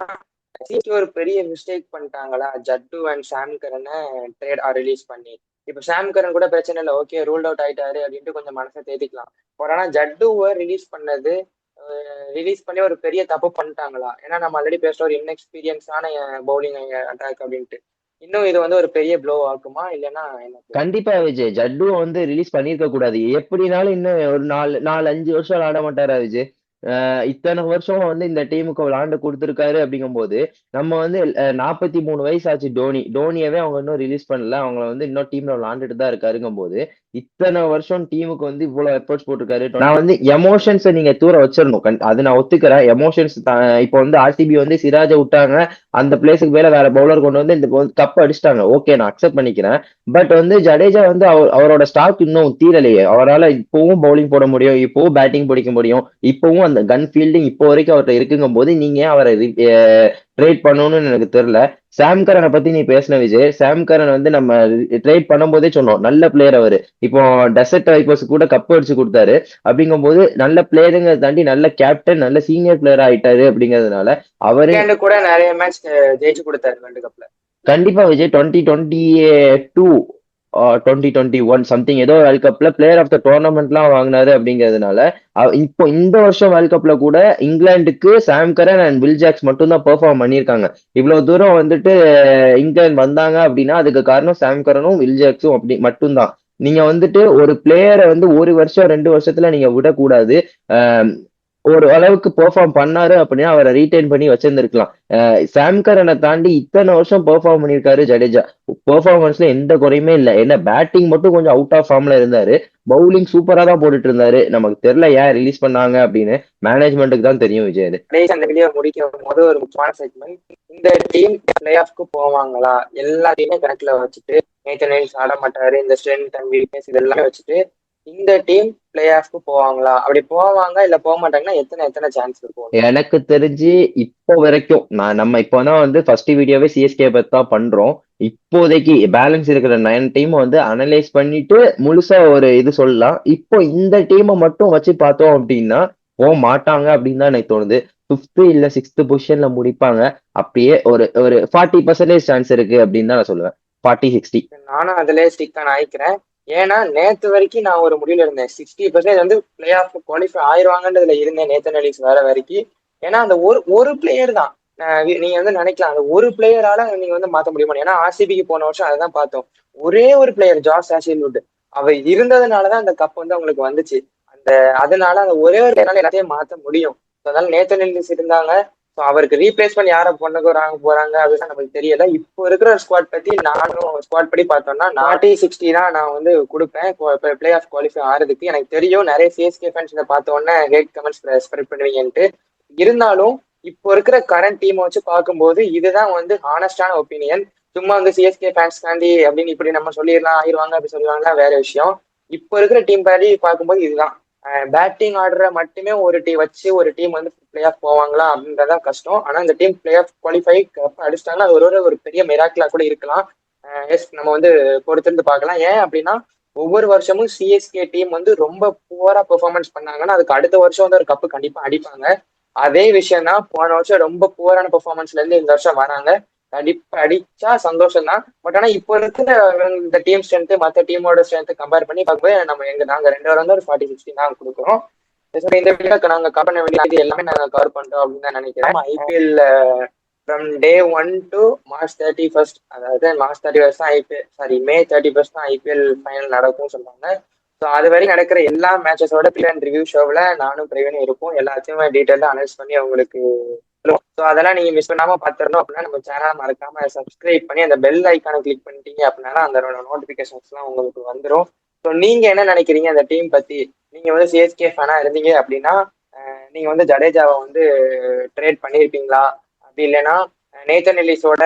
ஒரு பெரிய மிஸ்டேக் பண்ணிட்டாங்களா ஜட்டு அண்ட் சாம் கரனை ட்ரேட் ரிலீஸ் பண்ணி? இப்ப சாம் கரன் கூட பிரச்சனை இல்லை, ஓகே ரூல்ட் அவுட் ஆயிட்டாரு அப்படின்ட்டு கொஞ்சம் மனசை தேத்திக்கலாம். ஆனா ஜட்டுவை ரிலீஸ் பண்ணி ஒரு பெரிய தப்பு பண்ணிட்டாங்களா? ஏன்னா நம்ம ஆல்ரெடி பேசுற ஒரு இன்எக்ஸ்பீரியன்ஸான பவுலிங் அட்டாக் அப்படின்ட்டு. இன்னும் இது வந்து ஒரு பெரிய ப்ளோ ஆகுமா இல்லைன்னா என்ன? கண்டிப்பா விஜய், ஜட்டுவை வந்து ரிலீஸ் பண்ணிருக்க கூடாது. எப்படினாலும் இன்னும் ஒரு 4-5 வருஷம் விளையாட மாட்டாரா விஜய்? இத்தனை வருஷம் வந்து இந்த டீமுக்கு விளையாண்டு கொடுத்துருக்காரு. அப்படிங்கும்போது நம்ம வந்து 43 வயசு ஆச்சு டோனியவே அவங்க இன்னும் ரிலீஸ் பண்ணல. அவங்க வந்து இன்னும் டீம்ல விளையாண்டுட்டு தான் இருக்காருங்கும் போது இத்தனை வருஷம் டீமுக்கு வந்து இவ்வளவு எஃபர்ட்ஸ் போட்டிருக்காரு. நான் வந்து எமோஷன்ஸை நீங்க தூர வச்சிடணும். அது நான் ஒத்துக்கிறேன். எமோஷன்ஸ் இப்போ வந்து ஆர்சிபி வந்து சிராஜை விட்டாங்க, அந்த பிளேஸுக்கு மேல வேற பவுலர் கொண்டு வந்து இந்த கப் அடிச்சிட்டாங்க. ஓகே, நான் அக்செப்ட் பண்ணிக்கிறேன். பட் வந்து ஜடேஜா வந்து அவரோட ஸ்டாக் இன்னும் தீரலையே. அவரால் இப்பவும் பவுலிங் போட முடியும், இப்பவும் பேட்டிங் பிடிக்க முடியும், இப்பவும் அந்த கன் ஃபீல்டிங் இப்போ வரைக்கும் அவர்கிட்ட இருக்குங்கும் போது நீங்க அவரை ட்ரேட் பண்ணணும்னு எனக்கு தெரியல. சாம் கரனை பத்தி நீ பேசின விஜய், சாம் கரன் வந்து நம்ம ட்ரேட் பண்ணும்போதே சொன்னோம் நல்ல பிளேயர் அவரு. இப்போ டெசர்ட் வைப்பர்ஸ் கூட கப் அடிச்சு கொடுத்தாரு. அப்படிங்கும்போது நல்ல பிளேயருங்கிறத தாண்டி நல்ல கேப்டன், நல்ல சீனியர் பிளேயர் ஆயிட்டாரு. அப்படிங்கிறதுனால அவரு கூட நிறைய மேட்ச் ஜெயிச்சு கொடுத்தாரு வேர்ல்டு கப்ல. கண்டிப்பா விஜய் 2022 2021 சம்திங் ஏதோ வேர்ல்ட் கப்ல பிளேயர் ஆஃப் த டோர்னமெண்ட்லாம் வாங்கினாரு. அப்படிங்கிறதுனால இப்போ இந்த வருஷம் வேர்ல்ட் கப்ல கூட இங்கிலாந்துக்கு சாம் கரன் அண்ட் வில் ஜாக்ஸ் மட்டும் தான் பெர்ஃபார்ம் பண்ணியிருக்காங்க. இவ்வளவு தூரம் வந்துட்டு இங்கிலாந்து வந்தாங்க அப்படின்னா அதுக்கு காரணம் சாம் கரனும் வில் ஜாக்ஸும் அப்படி மட்டும்தான். நீங்க வந்துட்டு ஒரு பிளேயரை வந்து 1 வருஷம் 2 வருஷத்துல நீங்க விடக்கூடாது. ஒரு அளவுக்கு பெர்ஃபார்ம் பண்ணாரு அப்படின்னா அவரை ரீடைன் பண்ணி வச்சிருந்திருக்கலாம். சாம் கரனை தாண்டி இத்தனை வருஷம் பெர்ஃபார்ம் பண்ணியிருக்காரு ஜடேஜா. பெர்ஃபார்மன்ஸ்ல எந்த குறையுமே இல்லை. ஏன்னா பேட்டிங் மட்டும் கொஞ்சம் அவுட் ஆஃப் ஃபார்ம்ல இருந்தாரு, பவுலிங் சூப்பரா தான் போட்டுட்டு இருந்தாரு. நமக்கு தெரியல ஏன் ரிலீஸ் பண்ணாங்க அப்படின்னு, மேனேஜ்மெண்ட்டுக்கு தான் தெரியும் விஜய். அந்த வீடியோ முடிக்கும் போது ஒரு முக்கியமான செக்மெண்ட், இந்த டீம் பிளே ஆஃப்க்கு போவாங்களா எல்லாத்தையுமே கணக்குல வச்சுட்டு, நேத்தன் எல்லிஸ் ஆட மாட்டாரு, இந்த ஸ்ட்ரென்த் அண்ட் வீக்னஸ் இதெல்லாம் வச்சுட்டு இந்த டீம் பிளே ஆஃப்க்கு போவாங்களா? அப்படி போவாங்க இல்ல போக மாட்டாங்கன்னா எத்தனை சான்ஸ் இருக்கும்? எனக்கு தெரிஞ்சு இப்போ வரைக்கும் நம்ம இப்போதான் வந்து ஃபர்ஸ்ட் வீடியோவே சிஎஸ்கே பத்தி தான் பண்றோம். இப்போதைக்கு பேலன்ஸ் இருக்கிற 9 டீம் வந்து அனலைஸ் பண்ணிட்டு முழுசா ஒரு இது சொல்லலாம். இப்போ இந்த டீமை மட்டும் வச்சு பார்த்தோம் அப்படின்னா போக மாட்டாங்க அப்படின்னு தான் எனக்கு தோணுது. 5th இல்ல 6th பொசிஷன்ல முடிப்பாங்க. அப்படியே ஒரு 40% சான்ஸ் இருக்கு அப்படின்னு தான் நான் சொல்லுவேன். 40-60. நானும் அதுல ஸ்டிக் ஆன் ஆயிக்கிறேன். ஏன்னா நேத்து வரைக்கும் நான் ஒரு முடிவுல இருந்தேன், 60% வந்து பிளே ஆஃப் குவாலிஃபை ஆயிடுவாங்கன்றதுல இருந்தேன் நேத்தன் எல்லிஸ் வர வரைக்கும். ஏன்னா அந்த ஒரு பிளேயர் தான். நீங்க வந்து நினைக்கலாம் அந்த ஒரு பிளேயரால நீங்க வந்து மாத்த முடியுமா? ஏன்னா ஆர்சிபிக்கு போன வருஷம் அதான் பார்த்தோம். ஒரே ஒரு பிளேயர் ஜாஸ் ஹேசில்வுட் அவர் இருந்ததுனாலதான் அந்த கப் வந்து அவங்களுக்கு வந்துச்சு. அந்த அதனால அந்த ஒரே ஒரு பிளேயரால எல்லாத்தையும் மாத்த முடியும். அதனால நேத்தன் எல்லிஸ் இருந்தாங்க. அவருக்கு ரீப்ளேஸ்மெண்ட் யாரை பண்ண போறாங்க அப்படின்னு நமக்கு தெரியல. இப்போ இருக்கிற ஸ்குவாட் பத்தி நானும் ஸ்குவாட் படி பார்த்தோம்னா 40-60 தான் நான் வந்து கொடுப்பேன் பிளே ஆஃப் குவாலிஃபை ஆறதுக்கு. எனக்கு தெரியும் நிறைய சிஎஸ்கே ஃபேன்ஸ் இதை பார்த்த உடனே ஹேட் கமெண்ட்ஸ் ஸ்ப்ரெட் பண்ணுவீங்கன்ட்டு. இருந்தாலும் இப்போ இருக்கிற கரண்ட் டீமை வச்சு பார்க்கும்போது இதுதான் வந்து ஹானஸ்டான ஒப்பீனியன். சும்மா வந்து சிஎஸ்கே ஃபேன்ஸ் காண்டி அப்படின்னு இப்படி நம்ம சொல்லிடலாம் ஆயிடுவாங்க அப்படி சொல்லுவாங்கன்னா வேற விஷயம். இப்போ இருக்கிற டீம் படி பார்க்கும்போது இதுதான். பேட்டிங் ஆர்டரை மட்டுமே ஒரு டீம் வச்சு ஒரு டீம் வந்து பிளே ஆஃப் போவாங்களா அப்படின்றதான் கஷ்டம். ஆனா இந்த டீம் பிளே ஆஃப் குவாலிஃபை அடிச்சிட்டாங்கன்னா அது ஒரு பெரிய மிராக்கிளா கூட இருக்கலாம். எஸ் நம்ம வந்து பொறுத்திருந்து பார்க்கலாம். ஏன் அப்படின்னா ஒவ்வொரு வருஷமும் சிஎஸ்கே டீம் வந்து ரொம்ப புவரா பெர்ஃபார்மன்ஸ் பண்ணாங்கன்னா அதுக்கு அடுத்த வருஷம் வந்து ஒரு கப்பு கண்டிப்பா அடிப்பாங்க. அதே விஷயம் தான் போன வருஷம் ரொம்ப புவரான பெர்ஃபார்மன்ஸ்ல இருந்து இந்த வருஷம் வராங்க. கண்டிப்பா அடிச்சா சந்தோஷம் தான். பட் ஆனா இப்போ இருக்கிற இந்த டீம் ஸ்ட்ரென்த் மற்ற டீமோட ஸ்ட்ரென்த் கம்பேர் பண்ணி பார்க்கும்போது நாங்க 2 வாரம் வந்து ஒரு 40-60 தான் கொடுக்குறோம். இந்த வீடியோக்கு நாங்க கவர் பண்ண வேண்டியது எல்லாமே நாங்க கவர் பண்றோம் அப்படின்னு தான் நினைக்கிறேன். IPL from day 1 to March 31st, அதாவது March 31st தான் May 31st தான் ஐபிஎல் ஃபைனல் நடக்கும்னு சொல்றாங்க. ஸோ அது வரைக்கும் நடக்கிற எல்லா மேட்சஸோட பிளே அண்ட் ரிவ்யூ ஷோவில் நானும் பிரவீனும் இருப்போம். எல்லாத்தையுமே டீட்டெயிலாக அனலைஸ் பண்ணி அவங்களுக்கு. ஸோ அதெல்லாம் நீங்க மிஸ் பண்ணாம பார்த்துடணும் அப்படின்னா நம்ம சேனலை மறக்காம சப்ஸ்கிரைப் பண்ணி அந்த பெல் ஐக்கானை கிளிக் பண்ணிட்டீங்க அப்படின்னா அந்த நோட்டிபிகேஷன்ஸ்லாம் உங்களுக்கு வந்துடும். ஸோ நீங்க என்ன நினைக்கிறீங்க அந்த டீம் பத்தி? நீங்க வந்து சிஎஸ்கே ஃபேனா இருந்தீங்க அப்படின்னா நீங்க வந்து ஜடேஜாவை வந்து ட்ரேட் பண்ணியிருப்பீங்களா? அப்படி இல்லைன்னா நேத்தன் எல்லிஸோட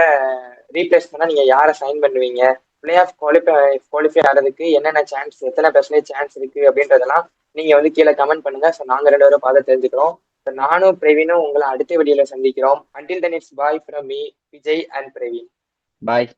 ரீப்ளேஸ் பண்ணா நீங்க யாரை சைன் பண்ணுவீங்க? பிளே ஆஃப் குவாலிஃபை ஆகிறதுக்கு என்னென்ன சான்ஸ், எத்தனை பெர்சன்டேஜ் சான்ஸ் இருக்கு அப்படின்றதெல்லாம் நீங்க வந்து கீழே கமெண்ட் பண்ணுங்க. ஸோ நாங்க 2 பேரும் பார்த்து தெரிஞ்சுக்கிறோம். நானும் பிரவீனும் உங்களை அடுத்த வீடியோல சந்திக்கிறோம். Until then it's bye from me, Vijay and Praveen. Bye.